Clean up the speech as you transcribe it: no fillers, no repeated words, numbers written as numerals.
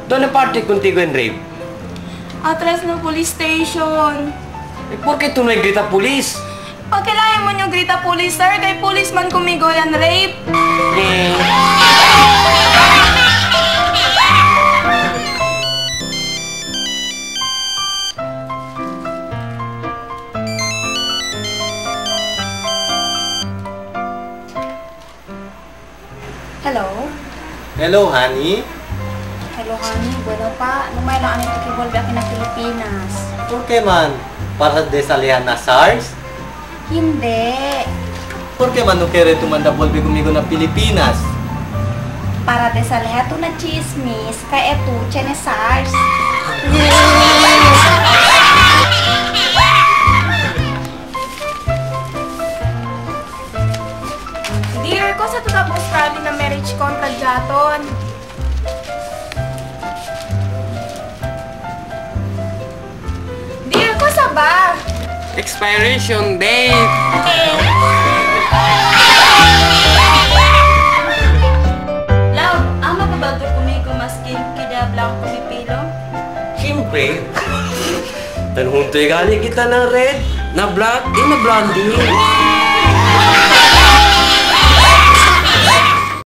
¿Dónde parte contigo en rape? Atrás ng police station. ¿Por qué tú no gritas police? Pagkailangan mo nyo grita police, sir. Kay policeman kumigo yan rape. Hello? Hello, honey. Hello, honey. Bueno pa. Lumay lang ang ikibolbe ako na Pilipinas. ¿Por qué, man? ¿Para desalihan na SARS? Hindi. ¿Por qué, man, no quiere tu manda volver conmigo na Pilipinas? Para desalihan to na chismis kay etuche ni SARS. Dear, ko sa tutapos kami na marriage contract jaton. Dear, ko sa ba? Expiration date. Love, ama pa ba ito kumigo maskin kida blanco pipilo? Siyempre. Tanong huntoy gali kita ng red, na black, na blondie.